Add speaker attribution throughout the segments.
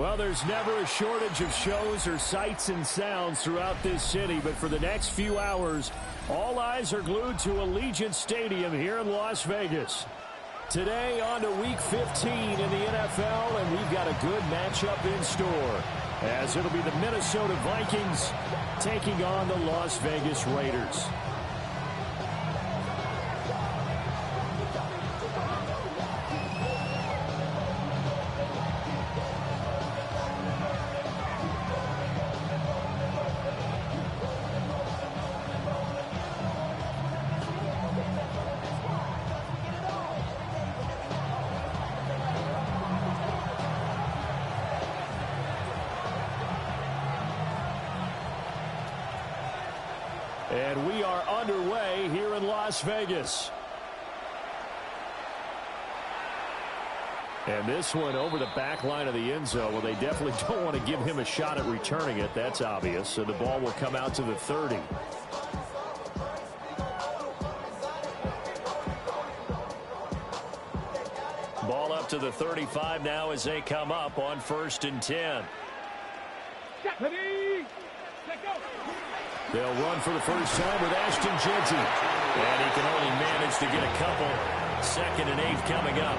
Speaker 1: Well, there's never a shortage of shows or sights and sounds throughout this city, but for the next few hours, all eyes are glued to Allegiant Stadium here in Las Vegas. Today on to Week 15 in the NFL, and we've got a good matchup in store, as it'll be the Minnesota Vikings taking on the Las Vegas Raiders. And we are underway here in Las Vegas. And this one over the back line of the end zone. Well, they definitely don't want to give him a shot at returning it. That's obvious. So the ball will come out to the 30. Ball up to the 35 now as they come up on 1st and 10. They'll run for the first time with Ashton Jeanty. And he can only manage to get a couple. 2nd and 8 coming up.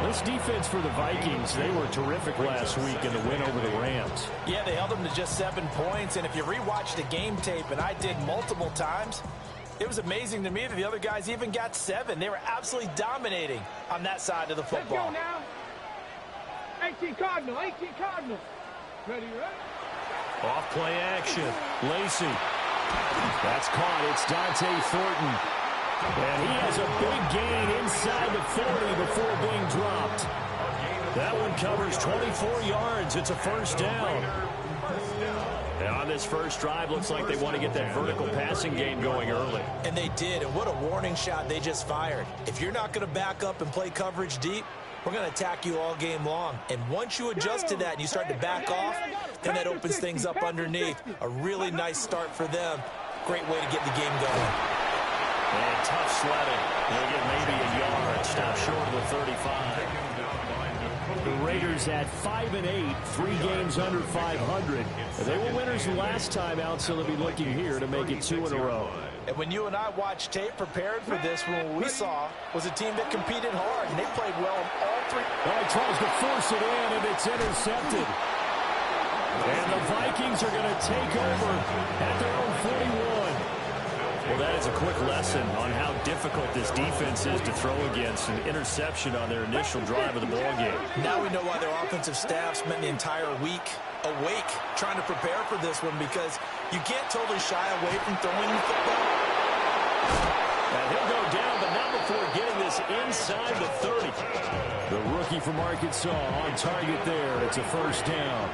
Speaker 1: This defense for the Vikings, they were terrific last week in the win over the Rams.
Speaker 2: Yeah, they held them to just 7 points. And if you rewatch the game tape, and I did multiple times, it was amazing to me that the other guys even got 7. They were absolutely dominating on that side of the football.
Speaker 3: Let's go now. 18 Cardinal, 18 Cardinal. Ready, ready?
Speaker 1: Off play action. Lacy. That's caught. It's Dante Thornton. And he has a big gain inside the 40 before being dropped. That one covers 24 yards. It's a first down. And on this first drive, looks like they want to get that vertical passing game going early.
Speaker 2: And they did. And what a warning shot they just fired. If you're not going to back up and play coverage deep, we're going to attack you all game long. And once you adjust to that and you start to back off, then that opens things up underneath. A really nice start for them. Great way to get the game going.
Speaker 1: And tough sledding. They'll get maybe a yard. Stop short of the 35. The Raiders at 5-8, 3 games under 500. They were winners last time out, so they'll be looking here to make it 2 in a row.
Speaker 2: And when you and I watched tape prepared for this, what we saw was a team that competed hard, and they played well in all 3.
Speaker 1: Oh, he tries to force it in, and it's intercepted. And the Vikings are going to take over at their own 41. Well, that is a quick lesson on how difficult this defense is to throw against. An interception on their initial drive of the ballgame.
Speaker 2: Now we know why their offensive staff spent the entire week awake trying to prepare for this one, because you can't totally shy away from throwing the football.
Speaker 1: And he'll go down, but not before getting this inside the 30. The rookie from Arkansas on target there. It's a first down.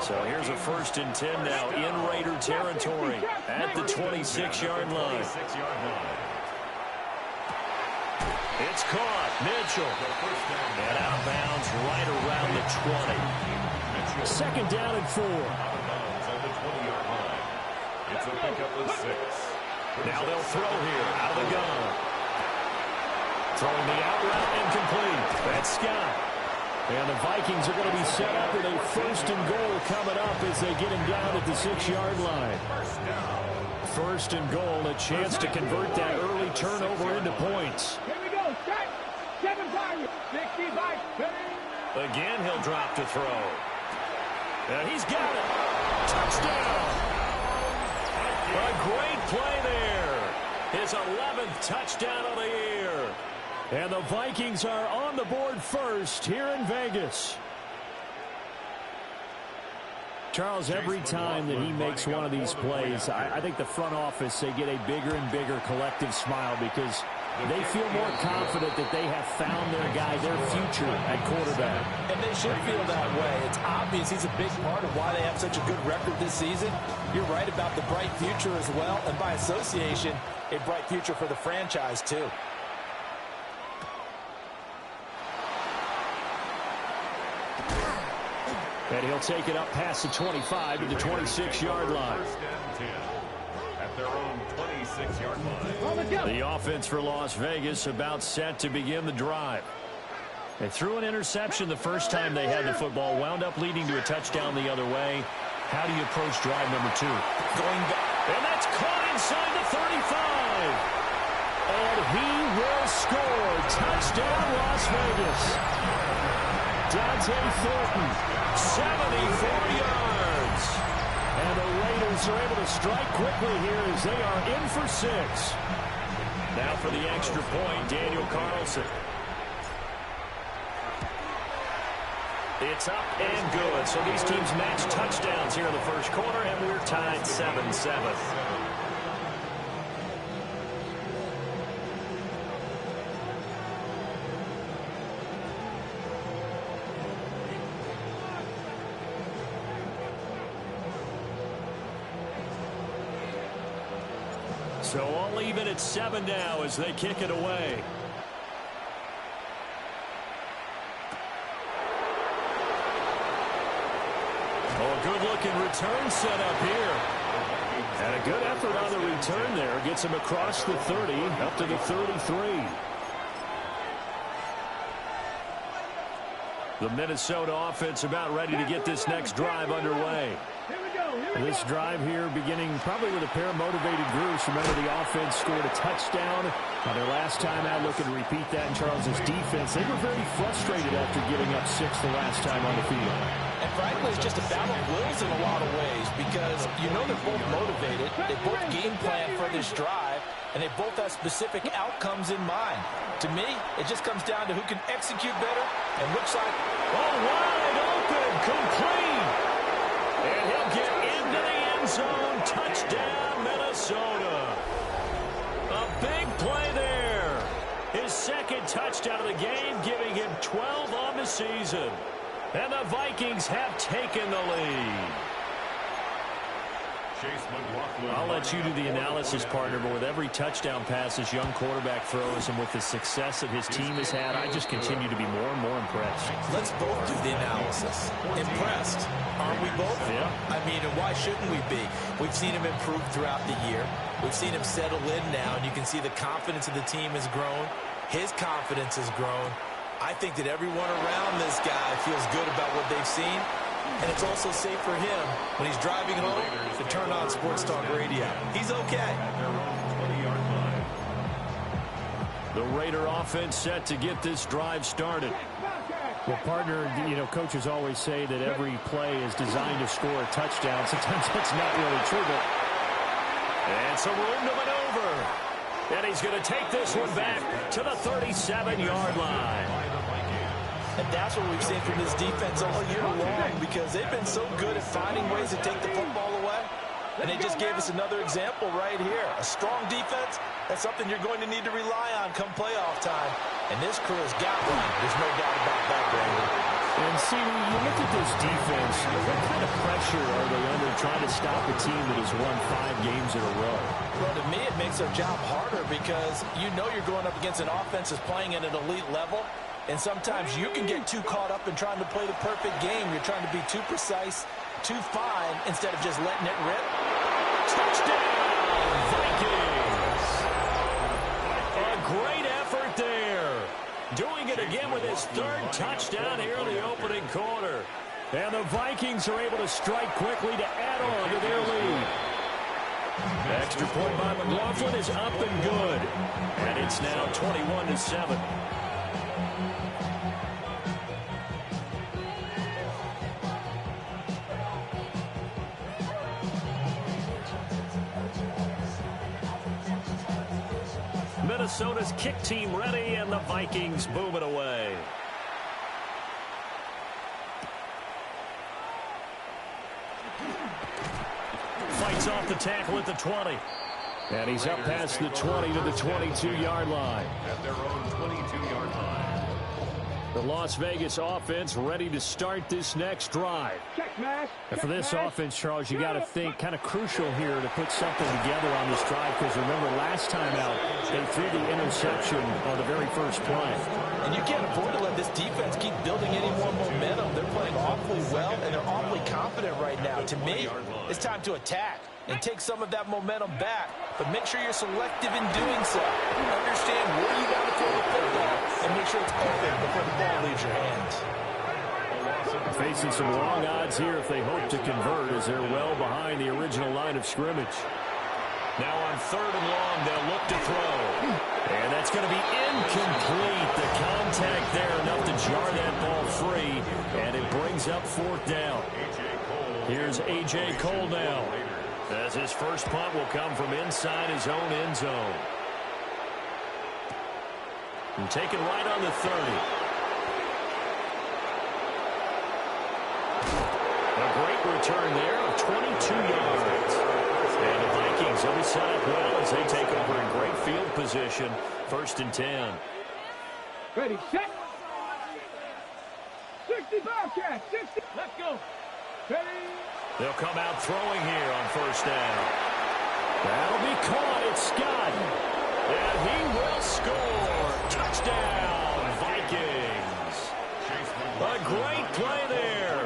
Speaker 1: So here's a 1st and 10 now in Raider territory at the 26-yard line. It's caught. Mitchell. And out of bounds right around the 20. 2nd down and 4.
Speaker 4: It's a pickup of 6.
Speaker 1: Now they'll throw here out of the gun. Throwing the out route incomplete. That's Scott. And the Vikings are going to be set up with a 1st and goal coming up as they get him down at the 6-yard line. 1st and goal, a chance to convert that early turnover into points.
Speaker 3: Here we go. Start. 7-5. 65.
Speaker 1: Again, he'll drop to throw. And he's got it. Touchdown. A great play there. His 11th touchdown of the year. And the Vikings are on the board first here in Vegas. Charles, every time that he makes one of these plays, I think the front office, they get a bigger and bigger collective smile because they feel more confident that they have found their guy, their future at quarterback.
Speaker 2: And they should feel that way. It's obvious he's a big part of why they have such a good record this season. You're right about the bright future as well, and by association, a bright future for the franchise too.
Speaker 1: And he'll take it up past the 25 to the 26-yard line.
Speaker 4: At their own 26-yard line.
Speaker 1: The offense for Las Vegas about set to begin the drive. They threw an interception the first time they had the football, wound up leading to a touchdown the other way. How do you approach drive number 2?
Speaker 2: Going back.
Speaker 1: And that's caught inside the 35. And he will score. Touchdown, Las Vegas. Dante Thornton, 74 yards. And the Raiders are able to strike quickly here as they are in for 6. Now for the extra point, Daniel Carlson. It's up and good. So these teams match touchdowns here in the first quarter, and we're tied 7-7. So all even at 7 now as they kick it away. Oh, good-looking return set up here. And a good effort on the return there. Gets him across the 30, up to the 33. The Minnesota offense about ready to get this next drive underway. This drive here beginning probably with a pair of motivated groups. Remember, the offense scored a touchdown on their last time out. Looking to repeat that in Charles's defense. They were very frustrated after giving up 6 the last time on the field.
Speaker 2: And frankly, it's just a battle of wills in a lot of ways because you know they're both motivated. They both game plan for this drive, and they both have specific outcomes in mind. To me, it just comes down to who can execute better, and looks like,
Speaker 1: oh, wide open, complete. And he'll get into the end zone. Touchdown, Minnesota. A big play there. His second touchdown of the game, giving him 12 on the season. And the Vikings have taken the lead. I'll let you do the analysis, partner, but with every touchdown pass this young quarterback throws and with the success that his team has had, I just continue to be more and more impressed.
Speaker 2: Let's both do the analysis. Impressed. Aren't we both?
Speaker 1: Yeah.
Speaker 2: I mean, and why shouldn't we be? We've seen him improve throughout the year. We've seen him settle in now, and you can see the confidence of the team has grown. His confidence has grown. I think that everyone around this guy feels good about what they've seen. And it's also safe for him when he's driving home to turn on Sports Talk Radio. He's okay.
Speaker 1: The Raider offense set to get this drive started. Well, partner, you know, coaches always say that every play is designed to score a touchdown. Sometimes that's not really true, but... And some room to maneuver. And he's going to take this one back to the 37-yard line.
Speaker 2: And that's what we've seen from this defense all year long because they've been so good at finding ways to take the football away. And they just gave us another example right here. A strong defense, that's something you're going to need to rely on come playoff time. And this crew has got one. There's no doubt about that, Brandon.
Speaker 1: And see, when you look at this defense, what kind of pressure are they under trying to stop a team that has won 5 games in a row?
Speaker 2: Well, to me, it makes their job harder because you know you're going up against an offense that's playing at an elite level. And sometimes you can get too caught up in trying to play the perfect game. You're trying to be too precise, too fine, instead of just letting it rip.
Speaker 1: Touchdown, Vikings! A great effort there. Doing it again with his 3rd touchdown here in the opening quarter. And the Vikings are able to strike quickly to add on to their lead. Extra point by McLaughlin is up and good. And it's now 21-7. Minnesota's kick team ready, and the Vikings boom it away. Fights off the tackle at the 20. And he's up past the 20 to the 22-yard line.
Speaker 4: At their own 22-yard line.
Speaker 1: The Las Vegas offense ready to start this next drive. And for this offense, Charles, you got to think kind of crucial here to put something together on this drive because remember last time out they threw the interception on the very first play.
Speaker 2: And you can't afford to let this defense keep building any more momentum. They're playing awfully well and they're awfully confident right now. To me, it's time to attack. and take some of that momentum back. But make sure you're selective in doing so. Understand where you want to throw the football and make sure it's open before the ball leaves your hands.
Speaker 1: Facing some long odds here if they hope to convert as they're well behind the original line of scrimmage. Now on 3rd and long, they'll look to throw. And that's going to be incomplete. The contact there enough to jar that ball free. And it brings up 4th down. Here's A.J. Cole now, as his first punt will come from inside his own end zone. And taken right on the 30. A great return there of 22 yards. And the Vikings will be set up well as they take over in great field position. 1st and 10.
Speaker 3: Ready, set. 60 Bobcat, 60. Let's go. Ready.
Speaker 1: They'll come out throwing here on 1st down. That'll be caught. It's Scott. And he will score. Touchdown, Vikings. A great play there.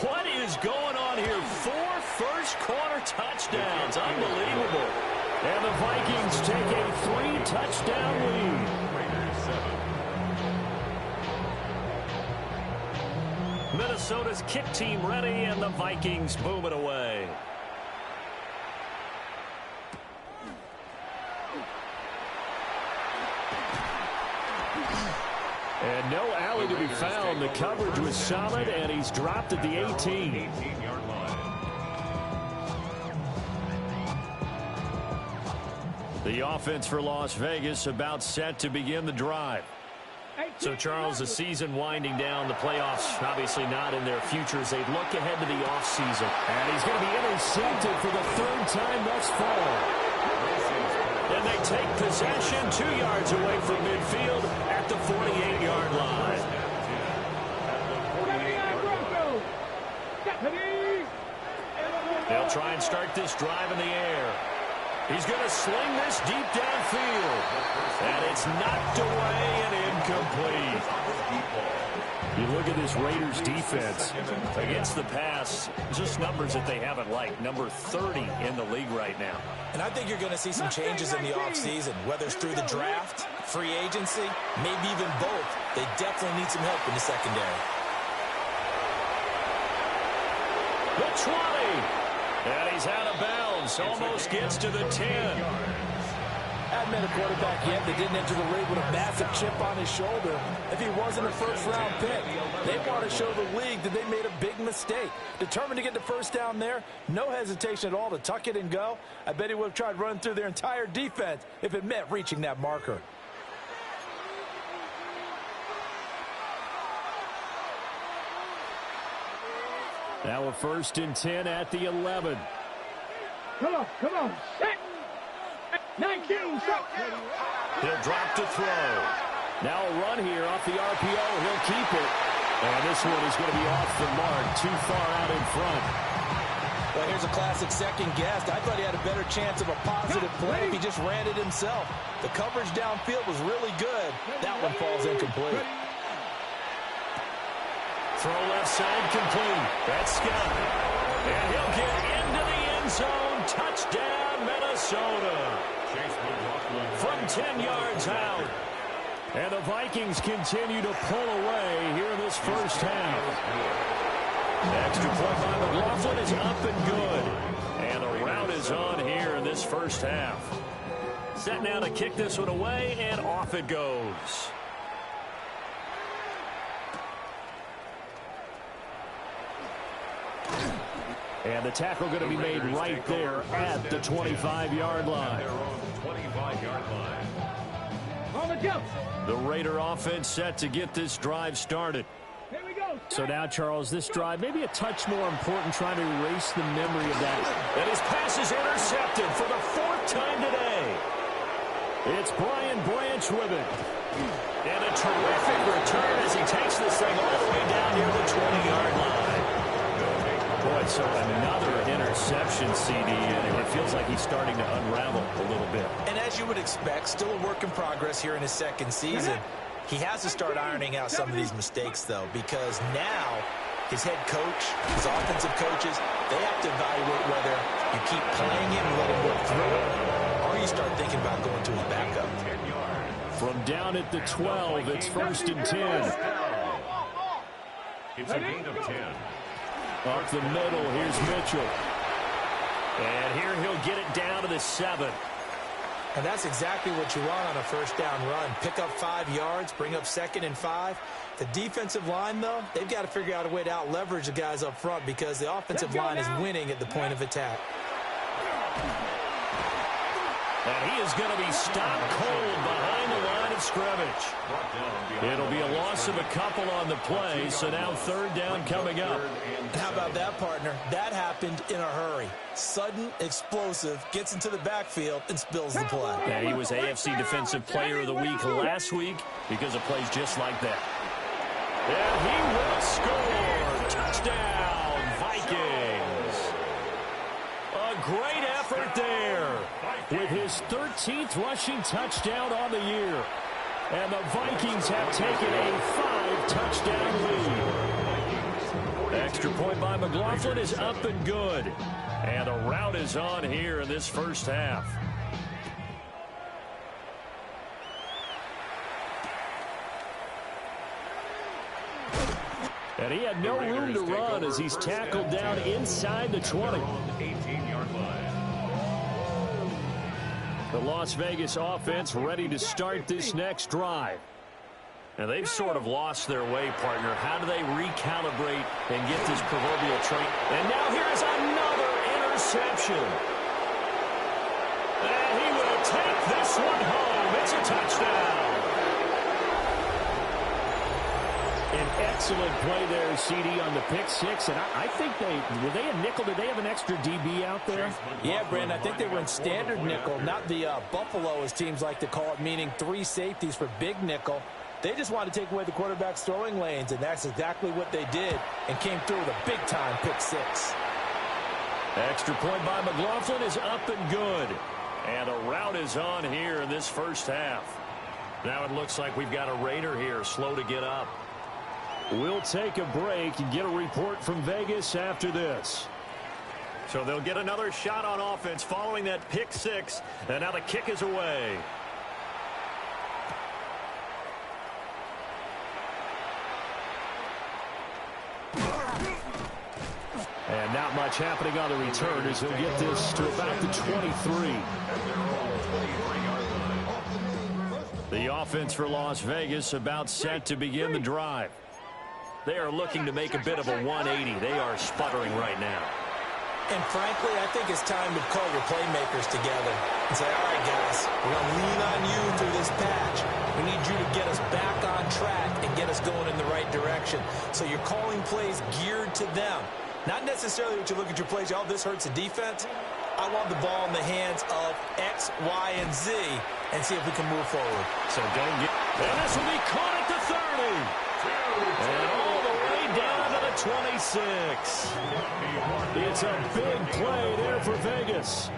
Speaker 1: What is going on here? 4 first-quarter touchdowns. Unbelievable. And the Vikings take a 3-touchdown lead. Minnesota's kick team ready, and the Vikings boom it away. And no alley to be found. The coverage was solid, and he's dropped at the 18.
Speaker 4: 18-yard line.
Speaker 1: The offense for Las Vegas about set to begin the drive. So, Charles, the season winding down, the playoffs obviously not in their future as they look ahead to the offseason. And he's going to be intercepted for the 3rd time thus far. And they take possession 2 yards away from midfield at the 48-yard line. They'll try and start this drive in the air. He's going to sling this deep downfield. And it's knocked away and incomplete. You look at this Raiders defense against the pass, just numbers that they haven't liked. Number 30 in the league right now.
Speaker 2: And I think you're going to see some changes in the offseason, whether it's through the draft, free agency, maybe even both. They definitely need some help in the secondary.
Speaker 1: The 20. And he's out of bounds. Almost gets to the 10.
Speaker 2: Hadn't been a quarterback yet that didn't enter the league with a massive chip on his shoulder. If he wasn't a first-round pick, they want to show the league that they made a big mistake. Determined to get the first down there, no hesitation at all to tuck it and go. I bet he would have tried running through their entire defense if it meant reaching that marker.
Speaker 1: Now a 1st and 10 at the 11.
Speaker 3: Come on, set. 19, set.
Speaker 1: He'll drop to throw. Now a run here off the RPO. He'll keep it. And this one is going to be off the mark, too far out in front.
Speaker 2: Well, here's a classic second guess. I thought he had a better chance of a positive play if he just ran it himself. The coverage downfield was really good. That one falls incomplete.
Speaker 1: Throw left side complete. That's Scott. And he'll get into the end zone. Touchdown, Minnesota. From 10 yards out. And the Vikings continue to pull away here in this first half. Extra point by McLaughlin is up and good. And a rout is on here in this first half. Set now to kick this one away, and off it goes. And the tackle going to be made right there at the 25-yard line.
Speaker 3: On the jump.
Speaker 1: The Raider offense set to get this drive started.
Speaker 3: Here we go.
Speaker 1: So now, Charles, this drive maybe a touch more important, trying to erase the memory of that. And his pass is intercepted for the 4th time today. It's Brian Branch with it. And a terrific return as he takes this thing all the way down near the 20-yard line. Boy, so another interception, CD, and it feels like he's starting to unravel a little bit.
Speaker 2: And as you would expect, still a work in progress here in his second season. He has to start ironing out some of these mistakes, though, because now his head coach, his offensive coaches, they have to evaluate whether You keep playing him and let him work through it, or you start thinking about going to his backup.
Speaker 1: From down at the 12, it's 1st and 10.
Speaker 4: It's a gain of 10.
Speaker 1: Up the middle, here's Mitchell. And here he'll get it down to the 7.
Speaker 2: And that's exactly what you want on a first down run. Pick up 5 yards, bring up 2nd and 5. The defensive line, though, they've got to figure out a way to out-leverage the guys up front because the offensive line is winning at the point of attack.
Speaker 1: And he is going to be stopped cold behind the line of scrimmage. It'll be a loss of a couple on the play, so now 3rd down coming up.
Speaker 2: How about that, partner? That happened in a hurry. Sudden, explosive, gets into the backfield, and spills the play.
Speaker 1: And he was AFC Defensive Player of the Week last week because of plays just like that. And he will score. Touchdown, Vikings. A great effort there with his 13th rushing touchdown on the year. And the Vikings have taken a 5-touchdown lead. Extra point by McLaughlin is up and good. And a rout is on here in this first half. And he had no room to run as he's tackled down inside the 20.
Speaker 4: 18-yard line.
Speaker 1: The Las Vegas offense ready to start this next drive. And they've sort of lost their way, partner. How do they recalibrate and get this proverbial train? And now here's another interception. And he will take this one home. It's a touchdown. An excellent play there, CD, on the pick 6. And I think were they a nickel? Did they have an extra DB out there?
Speaker 2: Yeah, Brandon, I think they were in standard nickel, not the Buffalo, as teams like to call it, meaning 3 safeties for big nickel. They just wanted to take away the quarterback's throwing lanes, and that's exactly what they did, and came through with a big-time pick 6.
Speaker 1: Extra point by McLaughlin is up and good. And a rout is on here in this first half. Now it looks like we've got a Raider here, slow to get up. We'll take a break and get a report from Vegas after this. So they'll get another shot on offense following that pick 6. And now the kick is away. And not much happening on the return as he'll get this to about the 23. The offense for Las Vegas about set to begin the drive. They are looking to make a bit of a 180. They are sputtering right now.
Speaker 2: And frankly, I think it's time to call your playmakers together and say, all right, guys, we're going to lean on you through this patch. We need you to get us back on track and get us going in the right direction. So you're calling plays geared to them. Not necessarily what you look at your plays, oh, this hurts the defense. I want the ball in the hands of X, Y, and Z and see if we can move forward.
Speaker 1: So don't get... And this will be caught at the 30. And all the way down to the 26. It's a big play there for Vegas.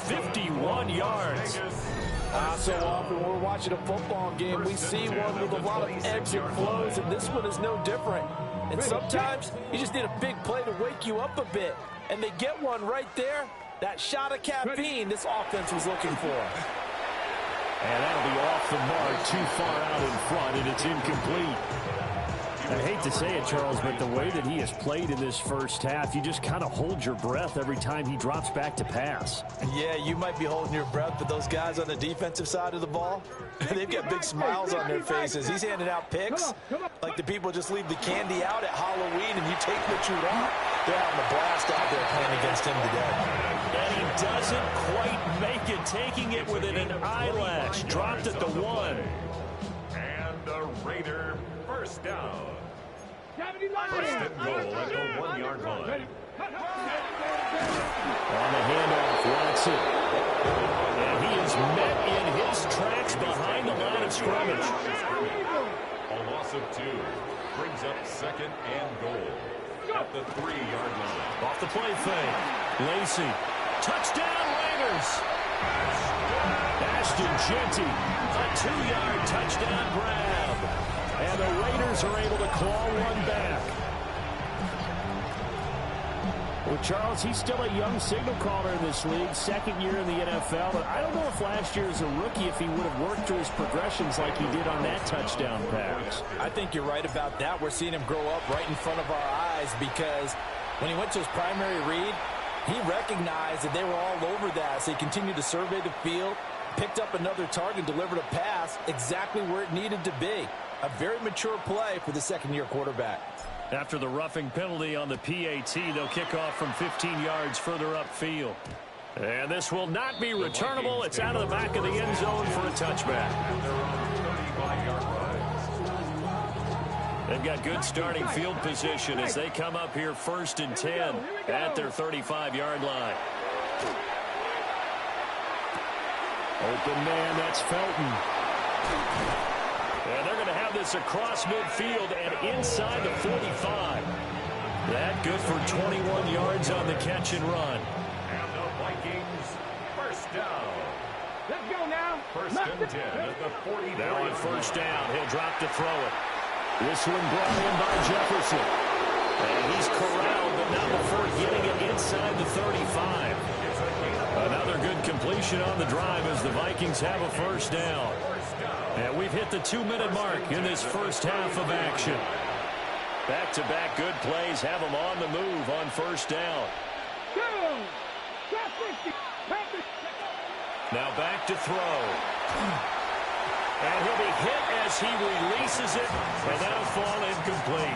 Speaker 1: 51 yards.
Speaker 2: So often when we're watching a football game, we see one with a lot of ebbs and flows, and this one is no different. And sometimes you just need a big play to wake you up a bit. And they get one right there. That shot of caffeine this offense was looking for.
Speaker 1: And that'll be off the mark, too far out in front, and it's incomplete. I hate to say it, Charles, but the way that he has played in this first half, you just kind of hold your breath every time he drops back to pass.
Speaker 2: Yeah, you might be holding your breath, but those guys on the defensive side of the ball, they've got big smiles on their faces. He's handing out picks like the people just leave the candy out at Halloween and you take what you want. They're having a blast out there playing against him today.
Speaker 1: And he doesn't quite make it, taking it within an eyelash. Dropped at the 1.
Speaker 4: And the Raider first down. First and goal at the 1-yard line.
Speaker 1: On the handoff, Watson. And he is met in his tracks behind the line of scrimmage.
Speaker 4: A loss of 2 brings up 2nd and goal at the 3-yard line.
Speaker 1: Off the play fake. Lacey. Touchdown, Raiders. Ashton Jeanty. A 2-yard touchdown grab. And the Raiders are able to claw one back. Well, Charles, he's still a young signal caller in this league, second year in the NFL, but I don't know if last year as a rookie if he would have worked through his progressions like he did on that touchdown pass.
Speaker 2: I think you're right about that. We're seeing him grow up right in front of our eyes because when he went to his primary read, he recognized that they were all over that, so he continued to survey the field, picked up another target, delivered a pass exactly where it needed to be. A very mature play for the second-year quarterback.
Speaker 1: After the roughing penalty on the PAT, they'll kick off from 15 yards further upfield. And this will not be returnable. It's out of the back of the end zone for a touchback. They've got good starting field position as they come up here 1st and 10 at their 35-yard line. Open man, that's Felton. And they're going to have this across midfield and inside the 45. That good for 21 yards on the catch and run.
Speaker 4: And the Vikings, first down.
Speaker 3: Let's go now.
Speaker 4: First and 10 at the 43.
Speaker 1: Now on first down, he'll drop to throw it. This one brought in by Jefferson. And he's corralled, but not before getting it inside the 35. Another good completion on the drive as the Vikings have a first down. And we've hit the 2-minute mark in this first half of action. Back-to-back good plays have them on the move on first down. Now back to throw. And he'll be hit as he releases it, and that'll fall incomplete.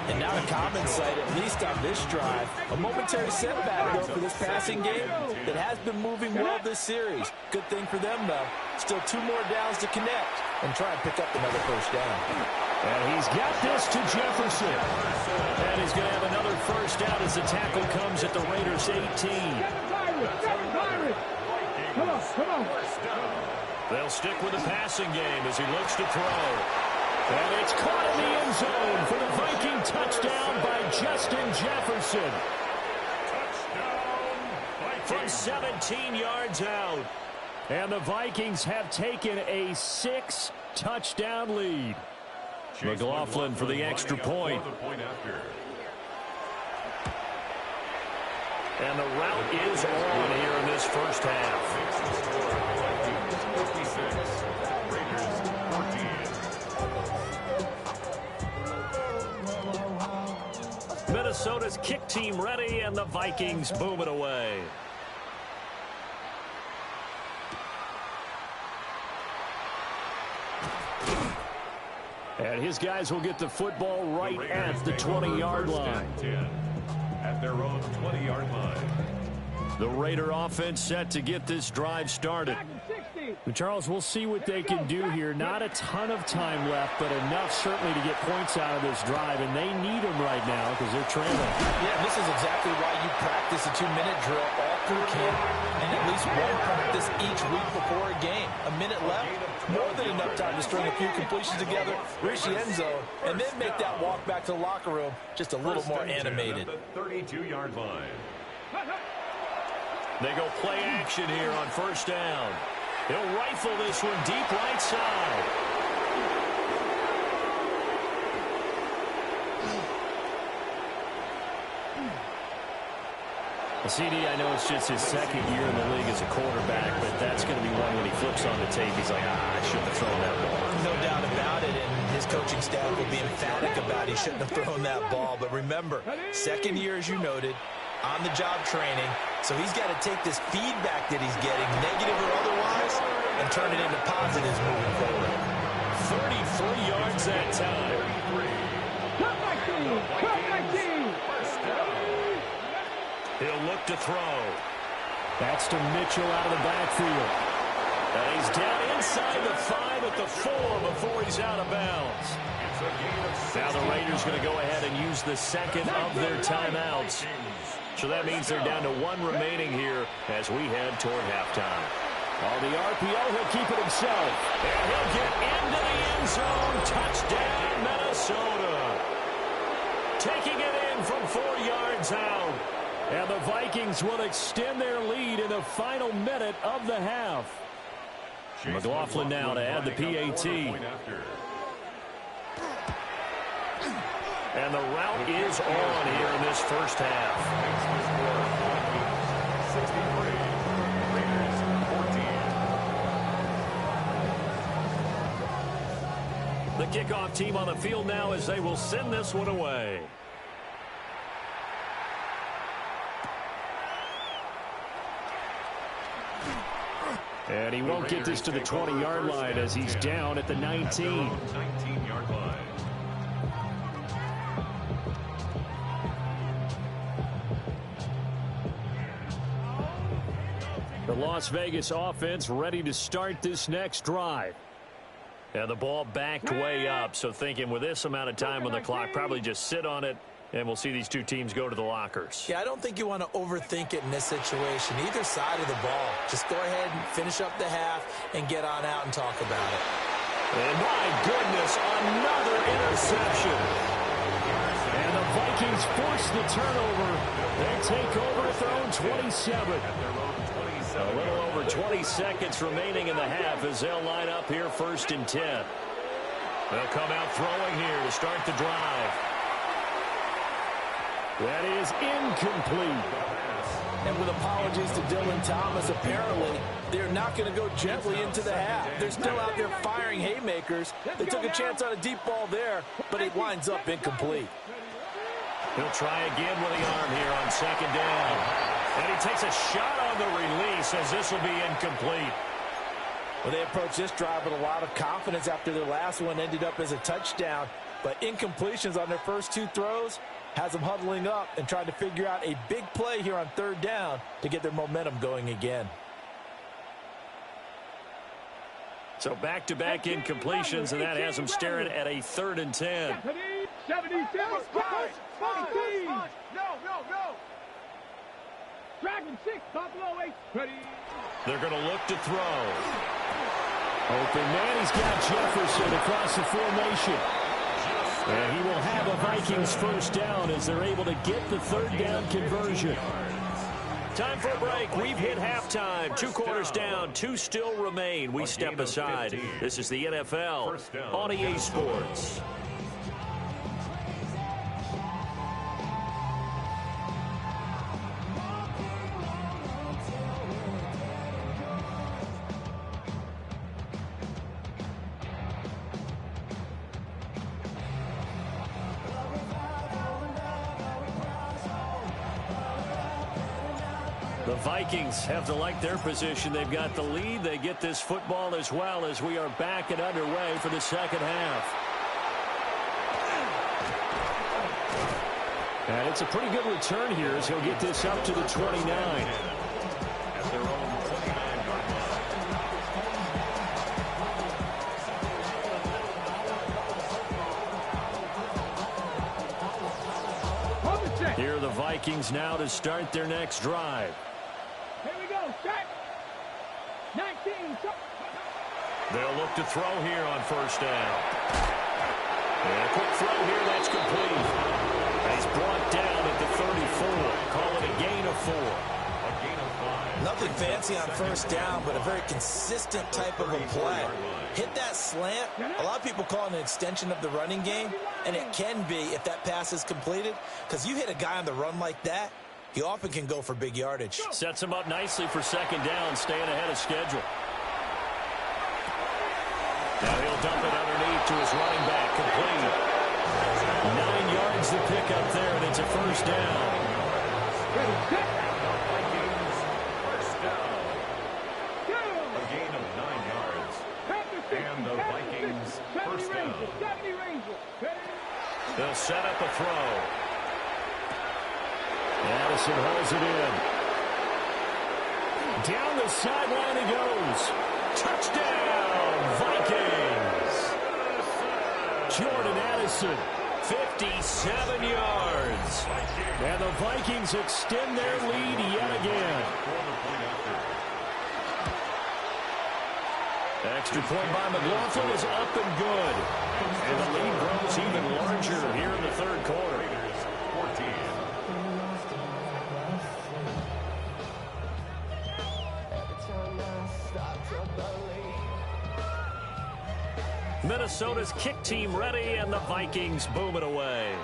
Speaker 2: And not a common sight, at least on this drive. A momentary setback, though, for this passing game that has been moving well this series. Good thing for them, though. Still 2 more downs to connect and try and pick up another first down.
Speaker 1: And he's got this to Jefferson. And he's going to have another first down as the tackle comes at the Raiders' 18.
Speaker 3: Come on, come on.
Speaker 1: They'll stick with the passing game as he looks to throw. And it's caught in the end zone for the Viking touchdown by Justin Jefferson. From 17 yards out. And the Vikings have taken a 6-touchdown lead. McLaughlin for the extra point. And the route is on here in this first half. Minnesota's kick team ready, and the Vikings boom it away. And his guys will get the football right at the 20-yard line.
Speaker 4: At their own 20-yard line.
Speaker 1: The Raider offense set to get this drive started. But Charles, we'll see what they can do here. Not a ton of time left, but enough certainly to get points out of this drive, and they need them right now because they're trailing.
Speaker 2: Yeah, this is exactly why you practice a 2-minute drill all through camp and at least one practice each week before a game. A minute left, more than enough time to string a few completions together, reach the end zone, and then make that walk back to the locker room just a little more animated.
Speaker 4: At the 32-yard line.
Speaker 1: They go play action here on first down. He'll rifle this one deep right side. CD, I know it's just his second year in the league as a quarterback, but that's going to be one when he flips on the tape. He's like, I shouldn't have thrown that ball.
Speaker 2: No doubt about it, and his coaching staff will be emphatic about he shouldn't have thrown that ball. But remember, second year, as you noted, on-the-job training, so he's got to take this feedback that he's getting, negative or otherwise, and turn it into positives moving forward.
Speaker 1: 33 yards that time.
Speaker 3: Cut my team! Cut my team!
Speaker 1: He'll look to throw. That's to Mitchell out of the backfield. And he's down inside the 5 at the 4 before he's out of bounds. Now the Raiders going to go ahead and use the second of their timeouts. So that means they're down to 1 remaining here as we head toward halftime. On the RPO, he'll keep it himself. And he'll get into the end zone. Touchdown, Minnesota. Taking it in from 4 yards out. And the Vikings will extend their lead in the final minute of the half. McLaughlin now to add the PAT. And the rout is on here in this first half.
Speaker 4: 63, Raiders 14.
Speaker 1: The kickoff team on the field now as they will send this one away. And he won't get this to the 20-yard line as he's down at the 19.
Speaker 4: 19-yard line.
Speaker 1: The Las Vegas offense ready to start this next drive. And the ball backed way up, so thinking with this amount of time on the clock, probably just sit on it, and we'll see these two teams go to the lockers.
Speaker 2: Yeah, I don't think you want to overthink it in this situation. Either side of the ball. Just go ahead and finish up the half and get on out and talk about it.
Speaker 1: And my goodness, another interception. And the Vikings force the turnover. They take over at their own 27. A little over 20 seconds remaining in the half as they'll line up here 1st and 10. They'll come out throwing here to start the drive. That is incomplete.
Speaker 2: And with apologies to Dylan Thomas, apparently they're not going to go gently into the half. They're still out there firing haymakers. They took a chance on a deep ball there, but it winds up incomplete.
Speaker 1: He'll try again with the arm here on 2nd down. And he takes a shot on the release as this will be incomplete.
Speaker 2: Well, they approached this drive with a lot of confidence after their last one ended up as a touchdown. But incompletions on their first 2 throws has them huddling up and trying to figure out a big play here on 3rd down to get their momentum going again.
Speaker 1: So back-to-back incompletions, and that has them staring at a 3rd and 10.
Speaker 3: 77, 14. No. Dragon 6, Buffalo 8. Ready.
Speaker 1: They're going to look to throw. Open man, he's got Jefferson across the formation. And he will have a Vikings 1st down as they're able to get the 3rd down conversion. Time for a break. We've hit halftime. 2 quarters down, 2 still remain. We step aside. This is the NFL on EA Sports. The Vikings have to like their position. They've got the lead. They get this football as well as we are back and underway for the 2nd half. And it's a pretty good return here as he'll get this up to the 29.
Speaker 4: At their own 29-yard
Speaker 3: Hold it.
Speaker 1: Here are the Vikings now to start their next drive.
Speaker 3: Here we go. Check. 19.
Speaker 1: They'll look to throw here on 1st down. And a quick throw here, that's complete. He's brought down at the 34. Call it a gain of 4.
Speaker 4: A gain of 5.
Speaker 2: Nothing fancy on 1st down, but a very consistent type of a play. Hit that slant. A lot of people call it an extension of the running game, and it can be if that pass is completed, because you hit a guy on the run like that, he often can go for big yardage.
Speaker 1: Sets him up nicely for 2nd down, staying ahead of schedule. Now he'll dump it underneath to his running back, complete. 9 yards to pick up there, and it's a 1st down.
Speaker 4: Vikings 1st down. A gain of 9 yards. And the Vikings 1st down.
Speaker 1: They'll set up a throw. Addison holds it in. Down the sideline he goes. Touchdown, Vikings. Jordan Addison, 57 yards. And the Vikings extend their lead yet again. Extra point by McLaughlin is up and good. And the lead grows even larger here in the 3rd quarter.
Speaker 4: 14.
Speaker 1: Minnesota's kick team ready, and the Vikings boom it away.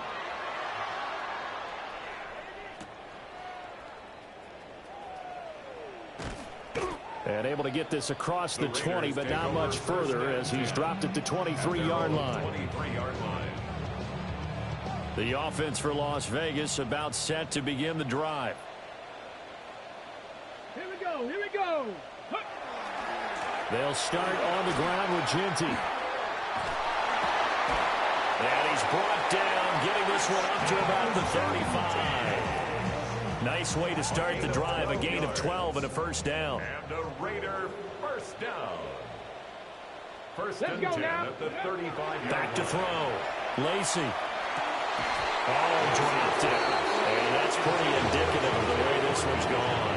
Speaker 1: And able to get this across the 20, but not much further as he's dropped it to 23-yard line. The offense for Las Vegas about set to begin the drive.
Speaker 3: Here we go. Here we go.
Speaker 1: They'll start on the ground with Ginty. And he's brought down, getting this one up to about the 35. Nice way to start the drive. A gain of 12 and a first down.
Speaker 4: And a Raider first down. First and 10 at the 35.
Speaker 1: Back to throw. Lacey. Oh, dropped it. And that's pretty indicative of the way this one's gone.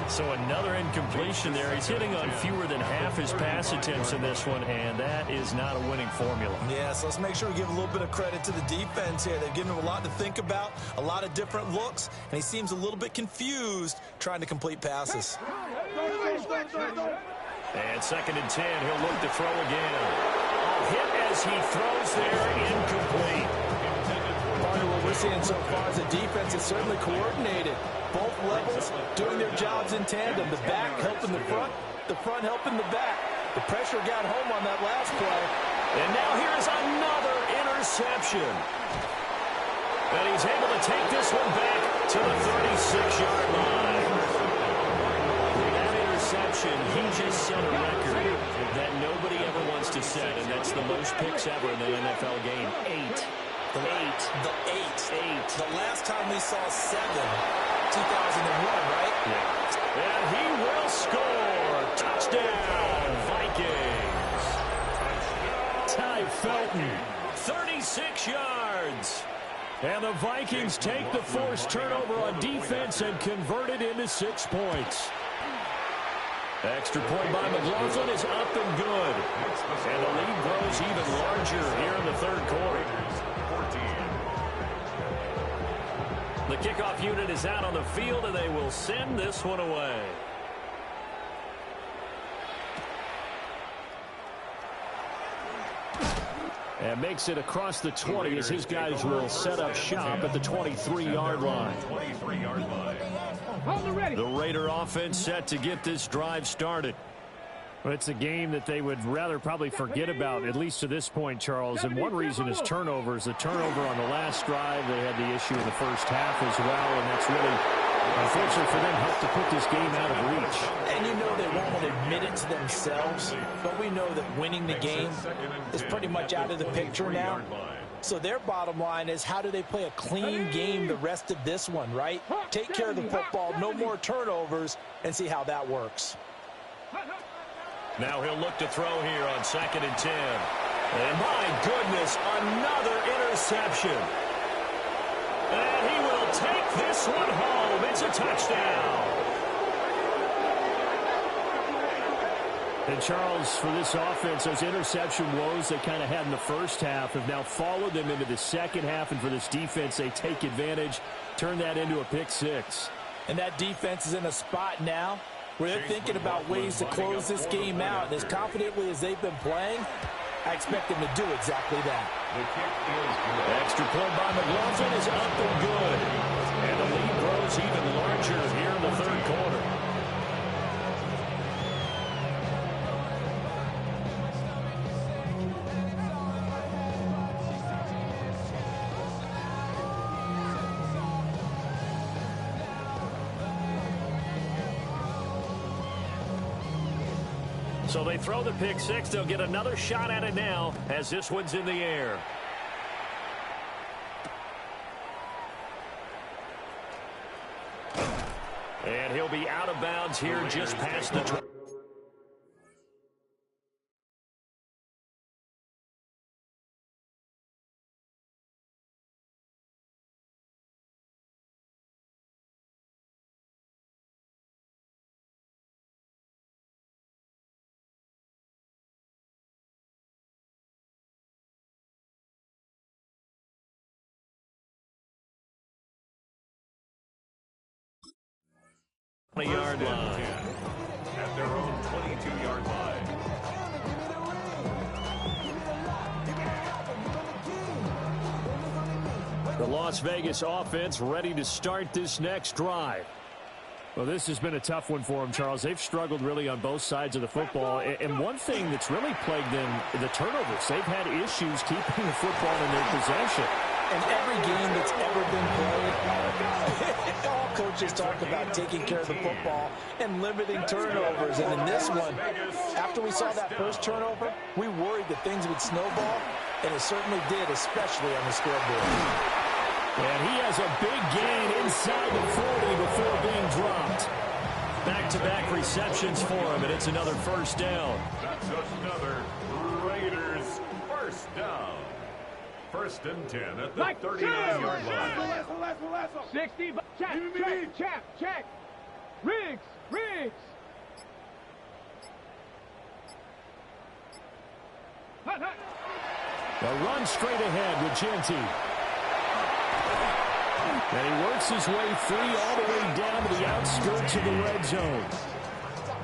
Speaker 1: So another incompletion there. He's hitting on fewer than half his pass attempts in this one, and that is not a winning formula.
Speaker 2: Yeah, so let's make sure we give a little bit of credit to the defense here. They've given him a lot to think about, a lot of different looks, and he seems a little bit confused trying to complete passes.
Speaker 1: And second and 10, he'll look to throw again. Hit as he throws there, incomplete.
Speaker 2: Partner, what we're seeing so far is the defense is certainly coordinated. Both levels doing their jobs in tandem. The back helping the front helping the back. The pressure got home on that last play.
Speaker 1: And now here's another interception. And he's able to take this one back to the 36-yard line. That interception, he just set a record that nobody ever wants to set, and that's the most picks ever in an NFL game. 8.
Speaker 2: The last time we saw 7, 2001, right?
Speaker 1: Yeah. And he will score. Touchdown, Vikings. Ty Felton, 36 yards. And the Vikings take the forced turnover on defense and convert it into 6 points. Extra point by McLaughlin is up and good. And the lead grows even larger here in the third quarter. The kickoff unit is out on the field, and they will send this one away. And makes it across the 20 as his guys will set up shop at the 23-yard line. The Raider offense set to get this drive started. Well, it's a game that they would rather probably forget about, at least to this point, Charles. And one reason is turnovers. The turnover on the last drive, they had the issue in the first half as well, and that's really, unfortunately for them, helped to put this game out of reach.
Speaker 2: And you know they won't admit it to themselves, but we know that winning the game is pretty much out of the picture now. So their bottom line is, how do they play a clean game the rest of this one, right? Take care of the football, no more turnovers, and see how that works.
Speaker 1: Now he'll look to throw here on second and 10. And my goodness, another interception. And he will take this one home. It's a touchdown. And Charles, for this offense, those interception woes they kind of had in the first half have now followed them into the second half. And for this defense, they take advantage, turn that into a pick 6.
Speaker 2: And that defense is in a spot now where they're thinking about ways to close this game out. And as confidently as they've been playing, I expect them to do exactly that.
Speaker 1: Extra point by McLaughlin is up and good. And the lead grows even larger here in the third quarter. So they throw the pick 6. They'll get another shot at it now as this one's in the air. And he'll be out of bounds here just past the... yard line.
Speaker 4: At their own 22-yard line.
Speaker 1: The Las Vegas offense ready to start this next drive. Well, this has been a tough one for them, Charles. They've struggled really on both sides of the football. And one thing that's really plagued them, the turnovers. They've had issues keeping the football in their possession.
Speaker 2: And every game that's ever been played, all coaches talk about taking care of the football and limiting turnovers. And in this one, after we saw that first turnover, we worried that things would snowball, and it certainly did, especially on the scoreboard.
Speaker 1: And he has a big gain inside the 40 before being dropped. Back-to-back receptions for him, and it's another first down.
Speaker 4: That's another Raiders first down. First and 10 at the 39-yard line.
Speaker 3: 60. Check. Riggs.
Speaker 1: A run straight ahead with Genty. And he works his way free all the way down to the outskirts of the red zone.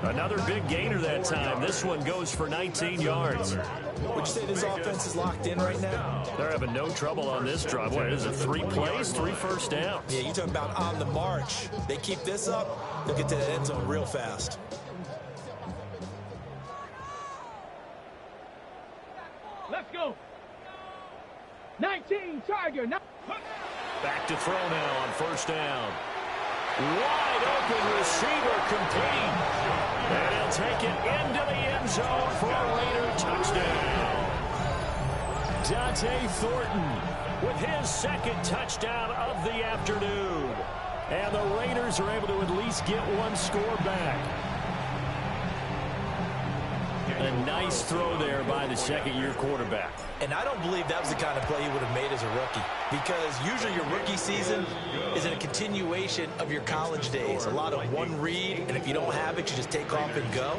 Speaker 1: Another big gainer that time. This one goes for 19 yards.
Speaker 2: Would you say this offense is locked in right now?
Speaker 1: They're having no trouble on this drive. What is it, 3 plays, 3 first downs?
Speaker 2: Yeah, you're talking about on the march. They keep this up, they'll get to the end zone real fast.
Speaker 3: Let's go. 19, Tiger.
Speaker 1: Back to throw now on first down. Wide open receiver complete. And he'll take it into the end zone for a Raider touchdown. Dante Thornton with his second touchdown of the afternoon. And the Raiders are able to at least get one score back. A nice throw there by the second-year quarterback.
Speaker 2: And I don't believe that was the kind of play he would have made as a rookie, because usually your rookie season is in a continuation of your college days. A lot of one read, and if you don't have it, you just take off and go.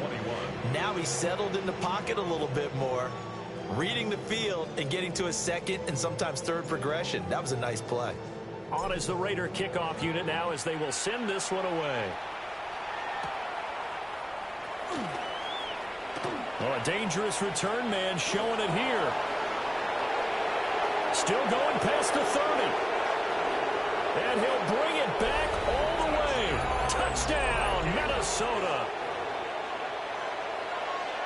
Speaker 2: Now he's settled in the pocket a little bit more, reading the field and getting to a second and sometimes third progression. That was a nice play.
Speaker 1: On is the Raider kickoff unit now as they will send this one away. Well, a dangerous return man showing it here. Still going past the 30. And he'll bring it back all the way. Touchdown, Minnesota.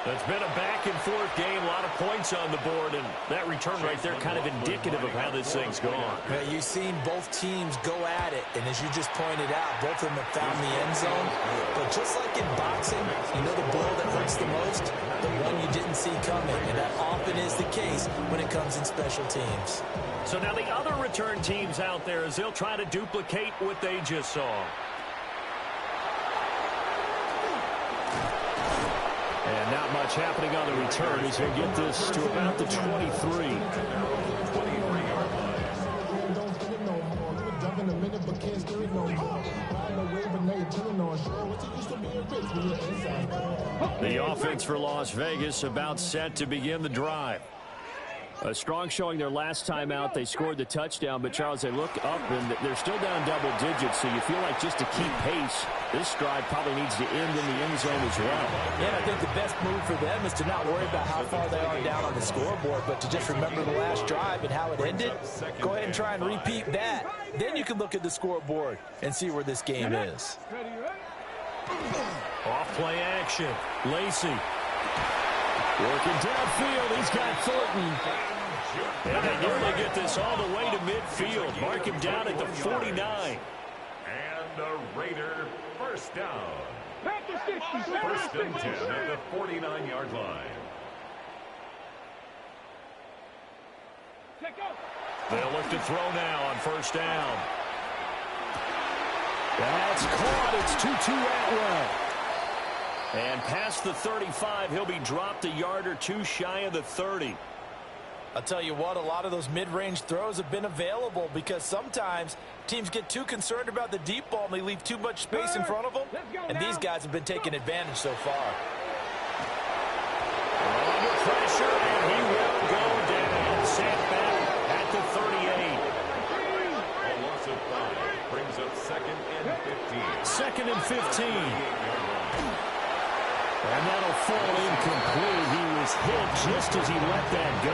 Speaker 1: It's been a back-and-forth game, a lot of points on the board, and that return right there kind of indicative of how this thing's gone.
Speaker 2: Yeah, you've seen both teams go at it, and as you just pointed out, both of them have found the end zone. But just like in boxing, you know the blow that hurts the most? The one you didn't see coming, and that often is the case when it comes in special teams.
Speaker 1: So now the other return teams out there, as they'll try to duplicate what they just saw. And not much happening on the return as he'll get this to about the 23. The offense for Las Vegas about set to begin the drive. A strong showing their last time out. They scored the touchdown, but Charles, they look up and they're still down double digits, so you feel like just to keep pace, this drive probably needs to end in the end zone as well.
Speaker 2: Yeah, I think the best move for them is to not worry about how far they are down on the scoreboard, but to just remember the last drive and how it ended. Go ahead and try and repeat that. Then you can look at the scoreboard and see where this game is.
Speaker 1: Off play action. Lacey. Working downfield, he's got Thornton. And they nearly get this all the way to midfield. Mark him down at the 49.
Speaker 4: And a Raider first down. First and 10 at the 49-yard line.
Speaker 1: They'll look to throw now on first down. That's caught. It's Tutu Atwell. And past the 35, he'll be dropped a yard or two shy of the 30.
Speaker 2: I'll tell you what, a lot of those mid-range throws have been available because sometimes teams get too concerned about the deep ball and they leave too much space in front of them. And these guys have been taking advantage so far.
Speaker 1: Under pressure, and he will go down. Sent back at the 38.
Speaker 4: A loss of 5 brings up second and 15.
Speaker 1: Second and 15. And that'll fall incomplete. He was hit just as he let that go.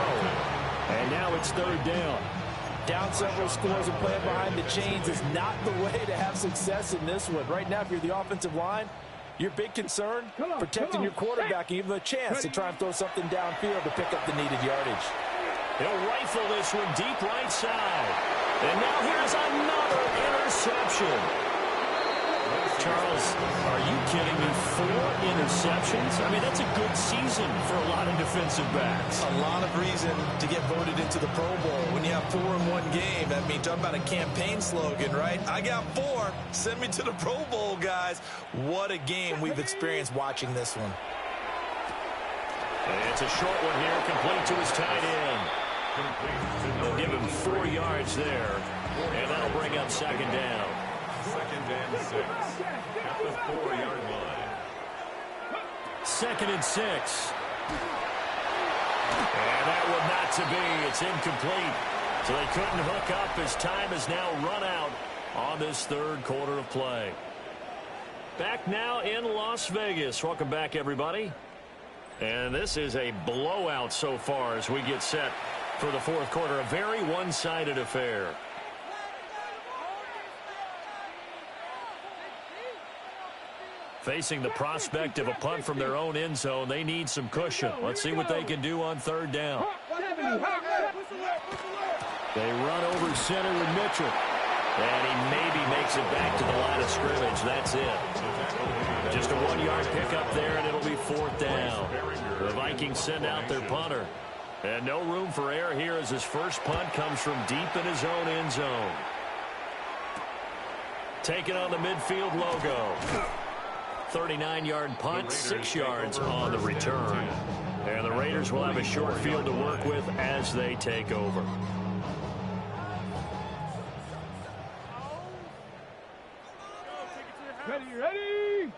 Speaker 1: And now it's third down.
Speaker 2: Down several scores and playing behind the chains is not the way to have success in this one. Right now, if you're the offensive line, your big concern, protecting your quarterback and give him a chance to try and throw something downfield to pick up the needed yardage.
Speaker 1: He'll rifle this one deep right side. And now here's another interception. Charles, are you kidding me? 4 interceptions? I mean, that's a good season for a lot of defensive backs.
Speaker 2: A lot of reason to get voted into the Pro Bowl. When you have 4 in one game, I mean, talk about a campaign slogan, right? I got 4. Send me to the Pro Bowl, guys. What a game we've experienced watching this one.
Speaker 1: And it's a short one here, complete to his tight end. They'll give him 4 yards there, and that'll bring up second down.
Speaker 4: 2nd and 6 at the 4-yard line.
Speaker 1: 2nd and 6. And that one not to be. It's incomplete. So they couldn't hook up as time has now run out on this 3rd quarter of play. Back now in Las Vegas. Welcome back, everybody. And this is a blowout so far as we get set for the 4th quarter. A very one-sided affair. Facing the prospect of a punt from their own end zone, they need some cushion. Let's see what they can do on 3rd down. They run over center with Mitchell. And he maybe makes it back to the line of scrimmage. That's it. Just a 1-yard pickup there, and it'll be 4th down. The Vikings send out their punter. And no room for error here as his first punt comes from deep in his own end zone. Taking on the midfield logo. 39-yard punt, 6 yards on the return. And the Raiders will have a short field to work with as they take over.
Speaker 3: Ready?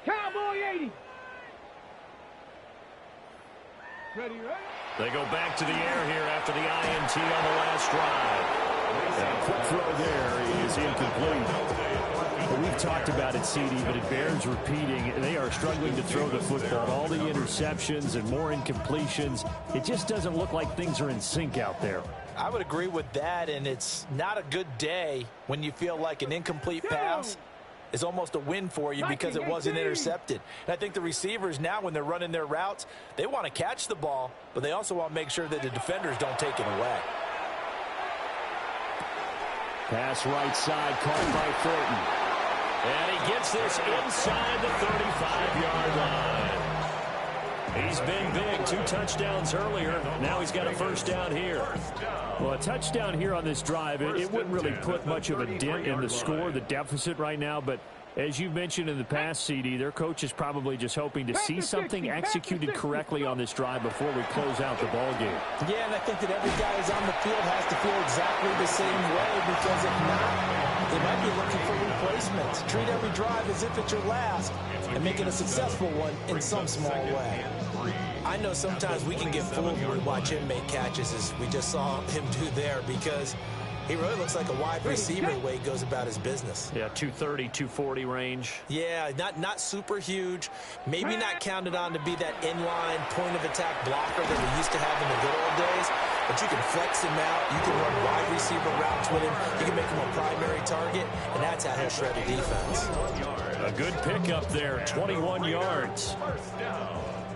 Speaker 3: Cowboy 80. Ready?
Speaker 1: They go back to the air here after the INT on the last drive.
Speaker 5: That quick throw there is incomplete. Well, we've talked about it, CD, but it bears repeating. They are struggling to throw the football. All the interceptions and more incompletions. It just doesn't look like things are in sync out there.
Speaker 2: I would agree with that, and it's not a good day when you feel like an incomplete pass is almost a win for you because it wasn't intercepted. And I think the receivers now, when they're running their routes, they want to catch the ball, but they also want to make sure that the defenders don't take it away.
Speaker 5: Pass right side, caught by Thornton.
Speaker 1: And he gets this inside the 35-yard line. He's been big. 2 touchdowns earlier. Now he's got a first down here.
Speaker 5: Well, a touchdown here on this drive, it wouldn't really put much of a dent in the score, the deficit right now, but as you've mentioned in the past, CD, their coach is probably just hoping to see something executed correctly on this drive before we close out the ball game.
Speaker 2: Yeah, and I think that every guy who's on the field has to feel exactly the same way, because if not, they might be looking for replacements. Treat every drive as if it's your last and make it a successful one in some small way. I know sometimes we can get fooled when we watch him make catches, as we just saw him do there, because he really looks like a wide receiver the way he goes about his business.
Speaker 1: Yeah, 230, 240 range.
Speaker 2: Yeah, not super huge. Maybe not counted on to be that inline point-of-attack blocker that we used to have in the good old days. But you can flex him out. You can run wide receiver routes with him. You can make him a primary target, and that's how he'll shred a defense.
Speaker 1: A good pickup there, 21 yards.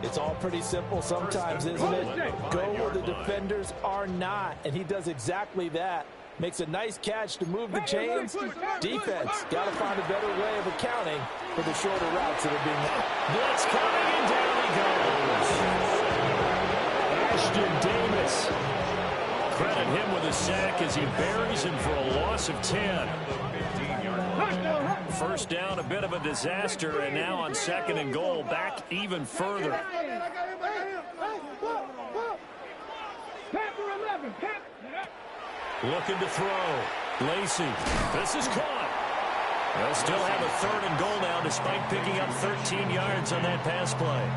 Speaker 2: It's all pretty simple sometimes, isn't it? Go where the defenders are not, and he does exactly that. Makes a nice catch to move the chains. Defense got to find a better way of accounting for the shorter routes that are being made.
Speaker 1: Blitz coming, and down he goes. Ashton Davis. Credit him with a sack as he buries him for a loss of 10. First down, a bit of a disaster, and now on 2nd and goal, back even further. Looking to throw. Lacey. This is caught. They'll still have a 3rd and goal now despite picking up 13 yards on that pass play.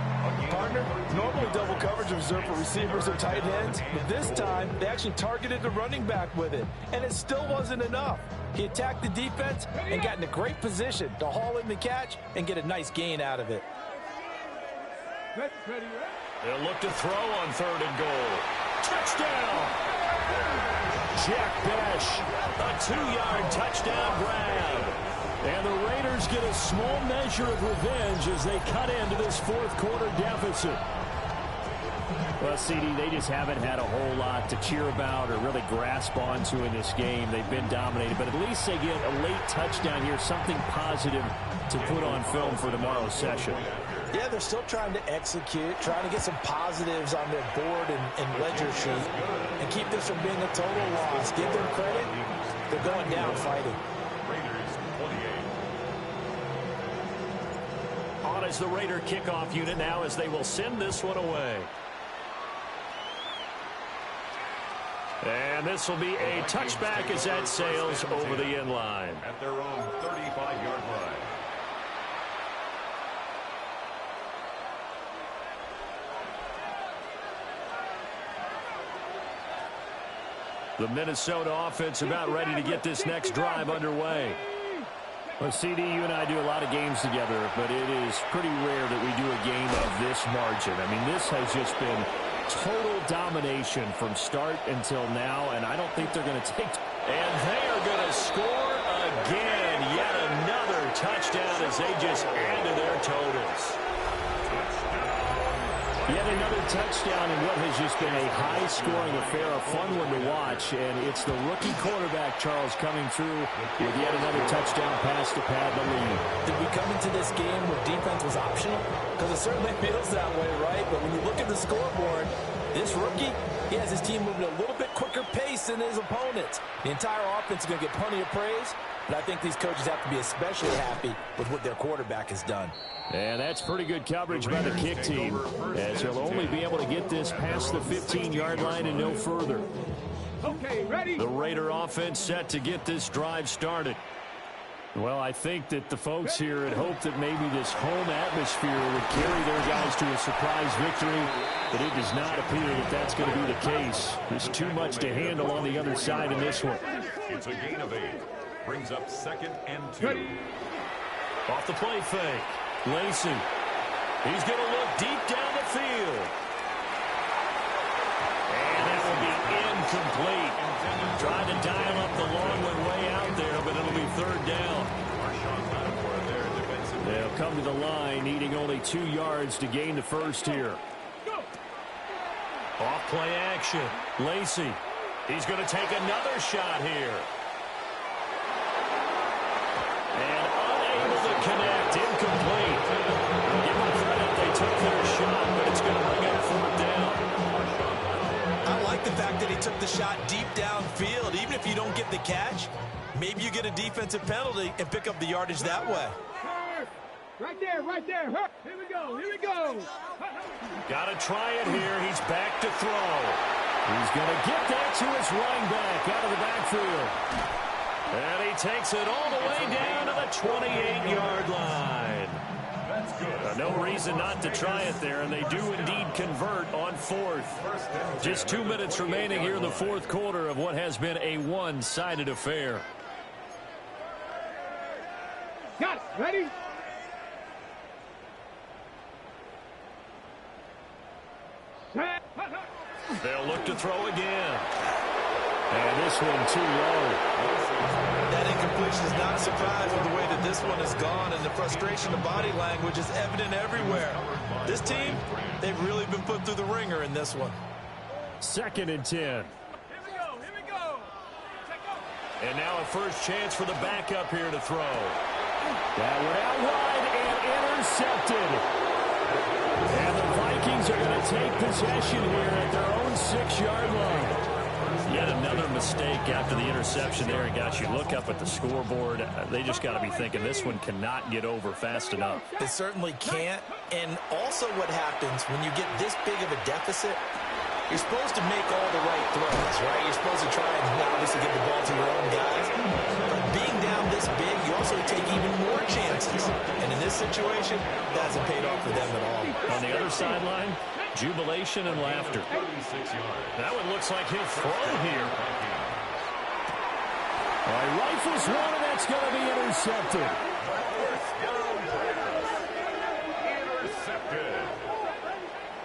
Speaker 2: Partner, normally double coverage is reserved for receivers and tight ends, but this time they actually targeted the running back with it, and it still wasn't enough. He attacked the defense and got in a great position to haul in the catch and get a nice gain out of it.
Speaker 1: They'll look to throw on 3rd and goal. Touchdown! Jack Besh, a 2-yard touchdown grab. And the Raiders get a small measure of revenge as they cut into this fourth quarter deficit.
Speaker 5: Well, CD, they just haven't had a whole lot to cheer about or really grasp onto in this game. They've been dominated, but at least they get a late touchdown here, something positive to put on film for tomorrow's session.
Speaker 2: Yeah, they're still trying to execute, trying to get some positives on their board and ledger sheet and keep this from being a total loss. Give them credit. They're going down fighting.
Speaker 4: Raiders 28.
Speaker 1: On as the Raider kickoff unit now as they will send this one away. And this will be a touchback as that sails over the end line.
Speaker 4: At their own 35-yard line.
Speaker 1: The Minnesota offense about ready to get this next drive underway.
Speaker 5: Well, CD, you and I do a lot of games together, but it is pretty rare that we do a game of this margin. I mean, this has just been total domination from start until now, and I don't think they're going to take...
Speaker 1: And they are going to score again. Yet another touchdown as they just add to their totals.
Speaker 5: Yet another touchdown in what has just been a high-scoring affair, a fun one to watch. And it's the rookie quarterback, Charles, coming through with yet another touchdown pass to pad the lead.
Speaker 2: Did we come into this game where defense was optional? Because it certainly feels that way, right? But when you look at the scoreboard, this rookie, he has his team moving at a little bit quicker pace than his opponents. The entire offense is going to get plenty of praise, but I think these coaches have to be especially happy with what their quarterback has done.
Speaker 5: And that's pretty good coverage by the kick team, as he'll only be able to get this past the 15-yard line and no further.
Speaker 3: Okay, ready?
Speaker 1: The Raider offense set to get this drive started.
Speaker 5: Well, I think that the folks here had hoped that maybe this home atmosphere would carry their guys to a surprise victory, but it does not appear that that's going to be the case. There's too much to handle on the other side in this one.
Speaker 4: It's a gain of 8. Brings up 2nd and 2.
Speaker 3: Ready?
Speaker 1: Off the play fake. Lacey. He's going to look deep down the field. And that will be incomplete. Trying to dial up the long one way out there, but it'll be 3rd down. They'll come to the line, needing only 2 yards to gain the first here. Off play action. Lacey. He's going to take another shot here. And unable to connect. Incomplete. Give them credit. They took their shot, but it's going to bring up 4th down.
Speaker 2: I like the fact that he took the shot deep downfield. Even if you don't get the catch, maybe you get a defensive penalty and pick up the yardage that way.
Speaker 3: Right there, right there. Here we go, here we go.
Speaker 1: Got to try it here. He's back to throw. He's going to get that to his running back out of the backfield. And he takes it all the way down to the 28-yard line. No reason not to try it there, and they do indeed convert on 4th. Just 2 minutes remaining here in the 4th quarter of what has been a one-sided affair.
Speaker 3: Got it, ready?
Speaker 1: They'll look to throw again. And this one too low.
Speaker 2: That incompletion is not a surprise with the way that this one has gone, and the frustration of body language is evident everywhere. This team, they've really been put through the ringer in this one.
Speaker 1: 2nd and 10.
Speaker 3: Here we go, here we go.
Speaker 1: And now a first chance for the backup here to throw. That one out wide and intercepted. And the Vikings are going to take possession here at their own 6-yard line. Yet another mistake after the interception there. And guys, you look up at the scoreboard, they just got to be thinking this one cannot get over fast enough.
Speaker 2: It certainly can't. And also what happens when you get this big of a deficit, you're supposed to make all the right throws, right? You're supposed to try and obviously get the ball to your own guys. But being down this big, you also take even more chances. And in this situation, that hasn't paid off for them at all.
Speaker 1: On the other sideline, jubilation and laughter. That one looks like he'll throw here. All right, rifles one, and that's going to be intercepted.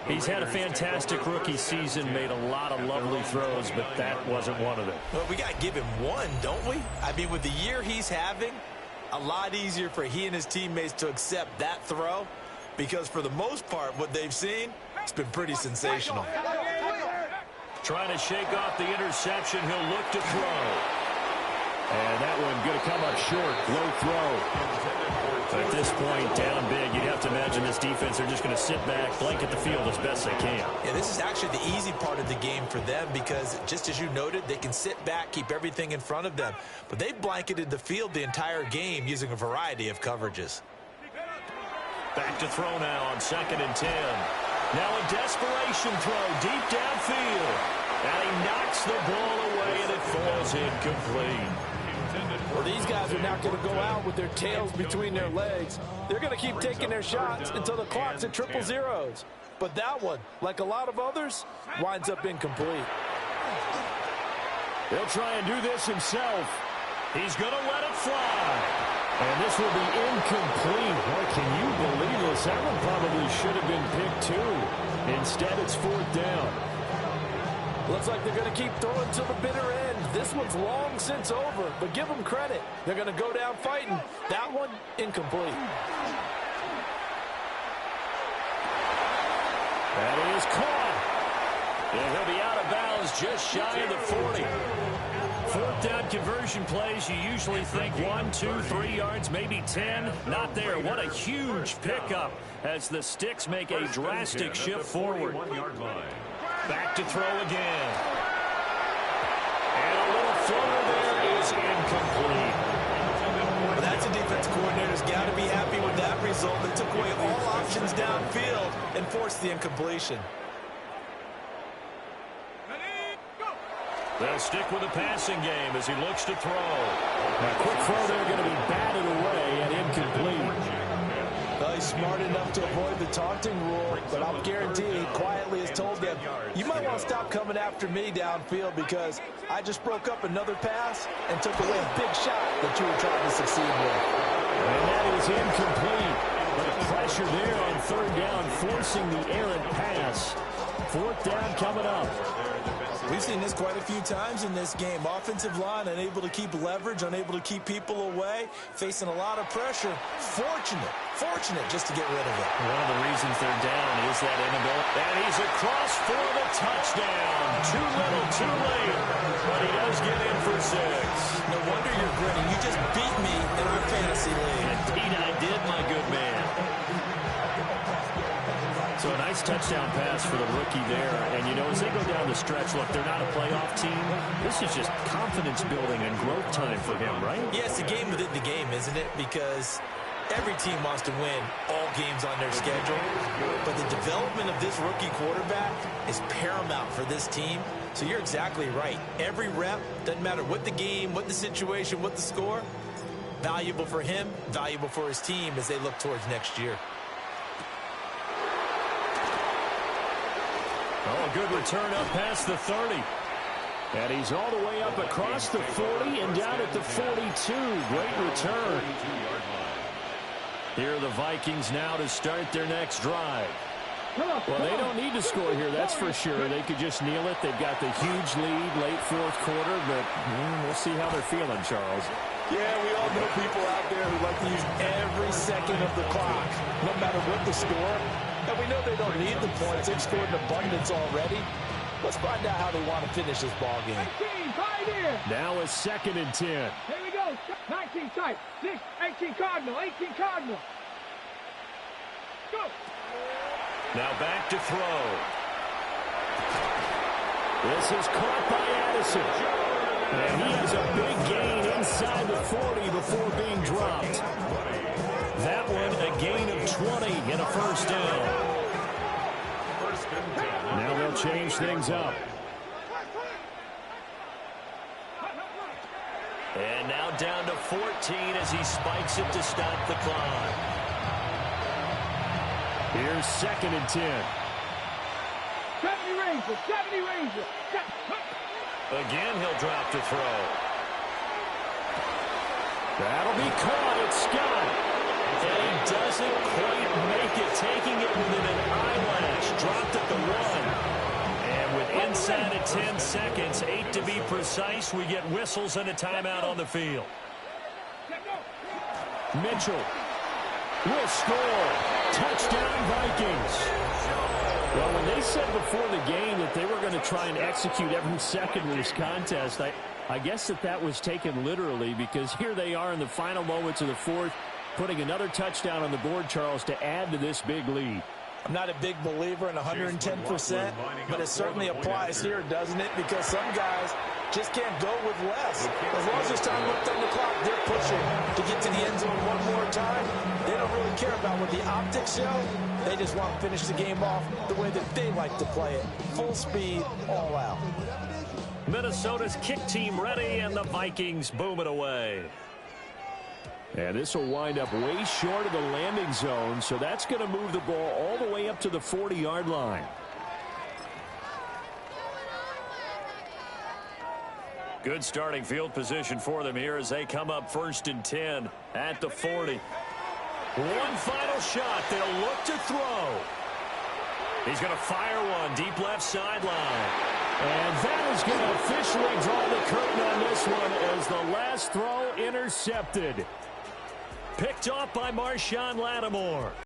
Speaker 5: He's had a fantastic rookie season, made a lot of lovely throws, but that wasn't one of them.
Speaker 2: Well, we got to give him one, don't we? I mean, with the year he's having, a lot easier for he and his teammates to accept that throw, because for the most part, what they've seen, it's been pretty sensational.
Speaker 5: Trying to shake off the interception, he'll look to throw. And that one going to come up short, low throw. At this point, down big, you'd have to imagine this defense, they're just going to sit back, blanket the field as best they can.
Speaker 2: Yeah, this is actually the easy part of the game for them because, just as you noted, they can sit back, keep everything in front of them. But they've blanketed the field the entire game using a variety of coverages.
Speaker 5: Back to throw now on 2nd and 10. Now a desperation throw deep downfield. And he knocks the ball away, and it falls incomplete.
Speaker 6: Well, these guys are not going to go out with their tails between their legs. They're going to keep taking their shots until the clock's at triple zeros. But that one, like a lot of others, winds up incomplete.
Speaker 5: He'll try and do this himself. He's going to let it fly. And this will be incomplete. Boy, can you believe this? That one probably should have been picked too. Instead, it's 4th down.
Speaker 6: Looks like they're going to keep throwing to the bitter end. This one's long since over, but give them credit. They're going to go down fighting. That one, incomplete.
Speaker 5: That is caught. And he'll be out of bounds just shy of the 40. 4th down conversion plays, you usually think 1, 2, 3 yards, maybe 10. Not there. What a huge pickup as the Sticks make a drastic shift forward. Back to throw again. And a little floater there is incomplete.
Speaker 2: Well, that's a defense coordinator's got to be happy with that result. They took away all options downfield and forced the incompletion.
Speaker 5: They'll stick with the passing game as he looks to throw. A quick throw there going to be batted away and incomplete.
Speaker 6: He's smart enough to avoid the taunting rule, but I'll guarantee he quietly has told them, you might want to stop coming after me downfield because I just broke up another pass and took away a big shot that you were trying to succeed with.
Speaker 5: And that is incomplete. But pressure there on 3rd down, forcing the errant pass. 4th down coming up.
Speaker 2: We've seen this quite a few times in this game. Offensive line unable to keep leverage, unable to keep people away, facing a lot of pressure. Fortunate just to get rid of it.
Speaker 5: One of the reasons they're down is that inability. And he's across for the touchdown. Too little, too late. But he does get in for 6.
Speaker 2: No wonder you're grinning. You just beat me in our fantasy league.
Speaker 5: Indeed I did, my good man. So a nice touchdown pass for the rookie there. And, you know, as they go down the stretch, look, they're not a playoff team. This is just confidence building and growth time for him, right?
Speaker 2: Yeah, it's a game within the game, isn't it? Because every team wants to win all games on their schedule. But the development of this rookie quarterback is paramount for this team. So you're exactly right. Every rep, doesn't matter what the game, what the situation, what the score, valuable for him, valuable for his team as they look towards next year.
Speaker 5: Oh, a good return up past the 30. And he's all the way up across the 40 and down at the 42. Great return. Here are the Vikings now to start their next drive. Well, they don't need to score here, that's for sure. They could just kneel it. They've got the huge lead late 4th quarter, but we'll see how they're feeling, Charles.
Speaker 6: Yeah, we all know people out there who like to use every second of the clock, no matter what the score. And we know they don't need the points. They've scored in abundance already. Let's find out how they want to finish this ball game.
Speaker 3: 19, right here.
Speaker 5: Now a 2nd and 10.
Speaker 3: Here we go. 19 tight. 6, 18 Cardinal, 18 Cardinal. Go.
Speaker 5: Now back to throw. This is caught by Addison. And he has a big gain inside the 40 before being dropped. That one a gain of 20 and a 1st down. Now they'll change things up. And now down to 14 as he spikes it to stop the clock. Here's 2nd and 10.
Speaker 3: 70 Ranger, 70 Ranger.
Speaker 5: Again, he'll drop to throw. That'll be caught. It's Scott. And he
Speaker 1: doesn't quite make it, taking it within an eyelash. Dropped at the 1. And with inside of 10 seconds, 8 to be precise, we get whistles and a timeout on the field. Mitchell will score. Touchdown, Vikings. Well, when they said before the game that they were going to try and execute every second of this contest, I guess that was taken literally, because here they are in the final moments of the fourth, putting another touchdown on the board, Charles, to add to this big lead.
Speaker 6: I'm not a big believer in 110%, but it certainly applies here, doesn't it? Because some guys just can't go with less. As long as there's time left on the clock, they're pushing to get to the end zone one more time. They don't really care about what the optics show. They just want to finish the game off the way that they like to play it. Full speed, all out.
Speaker 1: Minnesota's kick team ready, and the Vikings boom it away. And this will wind up way short of the landing zone, so that's going to move the ball all the way up to the 40-yard line. Good starting field position for them here as they come up 1st and 10 at the 40. One final shot. They'll look to throw. He's going to fire one deep left sideline. And that is going to officially draw the curtain on this one as the last throw intercepted. Picked off by Marshawn Lattimore.